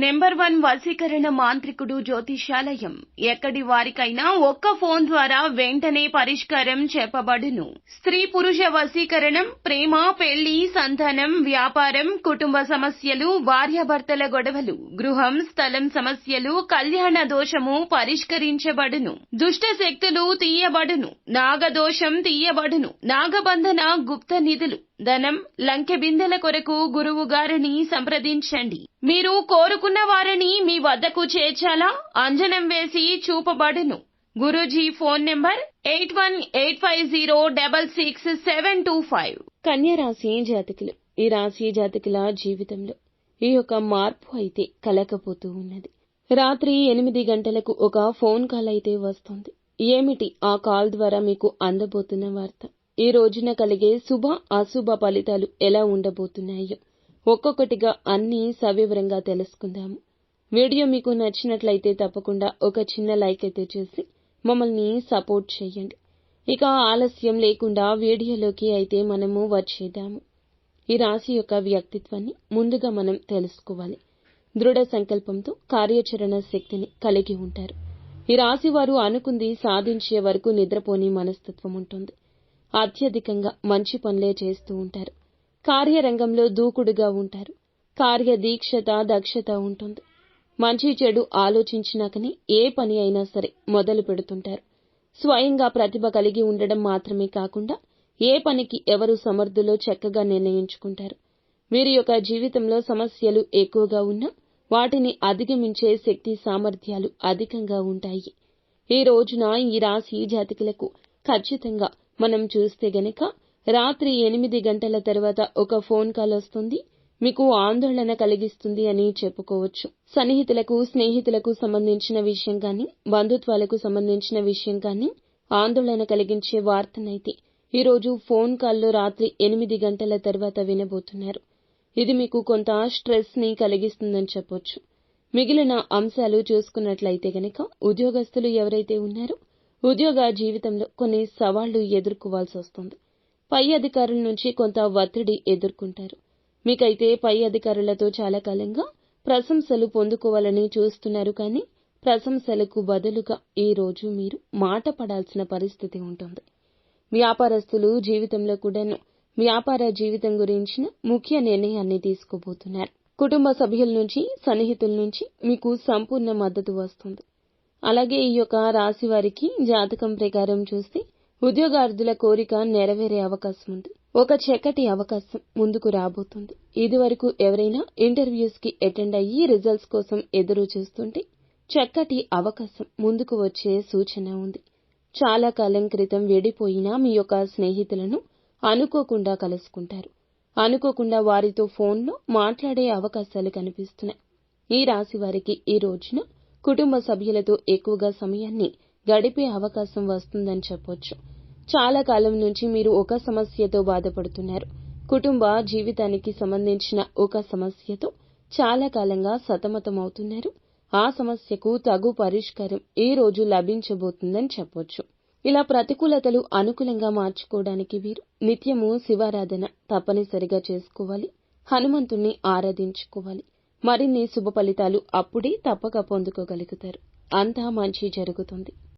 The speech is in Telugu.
నెంబర్ 1 వశీకరణ మాంత్రికుడు జ్యోతిష్యాలయం. ఎక్కడి వారికైనా ఒక్క ఫోన్ ద్వారా వెంటనే పరిష్కారం చెప్పబడును. స్త్రీ పురుష వశీకరణం, ప్రేమ, పెళ్లి, సంతానం, వ్యాపారం, కుటుంబ సమస్యలు, భార్యాభర్తల గొడవలు, గృహం, స్థలం సమస్యలు, కళ్యాణ దోషము పరిష్కరించబడును. దుష్ట శక్తులు తీయబడును. నాగదోషం తీయబడును. నాగబంధన, గుప్త నిధులు, ధనం, లంకె బిందెల కొరకు గురువు గారిని సంప్రదించండి. మీరు కోరుకున్న వారిని మీ వద్దకు చేర్చాలా? అంజనం వేసి చూపబడును. Guruji phone number 8185066725. కన్యా రాశి జాతకులు. ఈ రాశి జాతకుల జీవితంలో ఈ యొక్క మార్పు అయితే కలకపోతూ ఉన్నది. రాత్రి 8 గంటలకు ఒక ఫోన్ కాల్ అయితే వస్తుంది. ఏమిటి ఆ కాల్ ద్వారా మీకు అందబోతున్న వార్త? ఈ రోజున కలిగే శుభ అశుభ ఫలితాలు ఎలా ఉండబోతున్నాయో ఒక్కొక్కటిగా అన్నీ సవివరంగా తెలుసుకుందాము. వీడియో మీకు నచ్చినట్లయితే తప్పకుండా ఒక చిన్న లైక్ అయితే చేసి మమ్మల్ని సపోర్ట్ చేయండి. ఇక ఆలస్యం లేకుండా వీడియోలోకి అయితే మనము వచ్చేద్దాము. ఈ రాశి యొక్క వ్యక్తిత్వాన్ని ముందుగా మనం తెలుసుకోవాలి. దృఢ సంకల్పంతో కార్యాచరణ శక్తిని కలిగి ఉంటారు. ఈ రాశి వారు అనుకుంది సాధించే వరకు నిద్రపోని మనస్తత్వం ఉంటుంది. అత్యధికంగా మంచి పనులే చేస్తూ ఉంటారు. కార్యరంగంలో దూకుడుగా ఉంటారు. కార్యదీక్షత, దక్షత ఉంటుంది. మంచి చెడు ఆలోచించినాకనే ఏ పని అయినా సరే మొదలు పెడుతుంటారు. స్వయంగా ప్రతిభ కలిగి ఉండడం మాత్రమే కాకుండా ఏ పనికి ఎవరు సమర్థులో చక్కగా నిర్ణయించుకుంటారు. వీరి యొక్క జీవితంలో సమస్యలు ఎక్కువగా ఉన్నా వాటిని అధిగమించే శక్తి సామర్థ్యాలు అధికంగా ఉంటాయి. ఈ రోజున ఈ రాశి జాతకులకు ఖచ్చితంగా మనం చూస్తే గనక రాత్రి 8 గంటల తర్వాత ఒక ఫోన్ కాల్ వస్తుంది. మీకు ఆందోళన కలిగిస్తుంది అని చెప్పుకోవచ్చు. సన్నిహితులకు, స్నేహితులకు సంబంధించిన విషయం కానీ, బంధుత్వాలకు సంబంధించిన విషయం కానీ ఆందోళన కలిగించే వార్తనైతే ఈరోజు ఫోన్ కాల్లో రాత్రి 8 గంటల తర్వాత వినబోతున్నారు. ఇది మీకు కొంత స్ట్రెస్ ని కలిగిస్తుందని చెప్పొచ్చు. మిగిలిన అంశాలు చూసుకున్నట్లయితే గనక ఉద్యోగస్తులు ఎవరైతే ఉన్నారో ఉద్యోగ జీవితంలో కొన్ని సవాళ్లు ఎదుర్కోవాల్సి వస్తుంది. పై అధికారుల నుంచి కొంత ఒత్తిడి ఎదుర్కొంటారు. మీకైతే పై అధికారులతో చాలా కాలంగా ప్రశంసలు పొందుకోవాలని చూస్తున్నారు. కానీ ప్రశంసలకు బదులుగా ఈ రోజు మీరు మాట పడాల్సిన పరిస్థితి ఉంటుంది. వ్యాపారస్తులు జీవితంలో కూడాను వ్యాపార జీవితం గురించిన ముఖ్య నిర్ణయాన్ని తీసుకోబోతున్నారు. కుటుంబ సభ్యుల నుంచి, సన్నిహితుల నుంచి మీకు సంపూర్ణ మద్దతు వస్తుంది. అలాగే ఈ యొక్క రాశి వారికి జాతకం ప్రకారం చూస్తే ఉద్యోగార్థుల కోరిక నెరవేరే అవకాశం ఉంది. ఒక చక్కటి అవకాశం ముందుకు రాబోతుంది. ఇదివరకు ఎవరైనా ఇంటర్వ్యూస్ కి అటెండ్ అయ్యి రిజల్ట్స్ కోసం ఎదురు చూస్తుంటే చక్కటి అవకాశం ముందుకు వచ్చే సూచన ఉంది. చాలా కాలం క్రితం విడిపోయిన మీ యొక్క స్నేహితులను అనుకోకుండా కలుసుకుంటారు. అనుకోకుండా వారితో ఫోన్లో మాట్లాడే అవకాశాలు కనిపిస్తున్నాయి. ఈ రాశి వారికి ఈ రోజున కుటుంబ సభ్యులతో ఎక్కువగా సమయాన్ని గడిపే అవకాశం వస్తుందని చెప్పొచ్చు. చాలా కాలం నుంచి మీరు ఒక సమస్యతో బాధపడుతున్నారు. కుటుంబ జీవితానికి సంబంధించిన ఒక సమస్యతో చాలా కాలంగా సతమతమవుతున్నారు. ఆ సమస్యకు తగు పరిష్కారం ఈ రోజు లభించబోతుందని చెప్పొచ్చు. ఇలా ప్రతికూలతలు అనుకూలంగా మార్చుకోవడానికి వీరు నిత్యము శివారాధన తప్పనిసరిగా చేసుకోవాలి. హనుమంతుణ్ణి ఆరాధించుకోవాలి. మరిన్ని శుభ ఫలితాలు అప్పుడే తప్పక పొందుకోగలుగుతారు. అంతా మంచి జరుగుతుంది.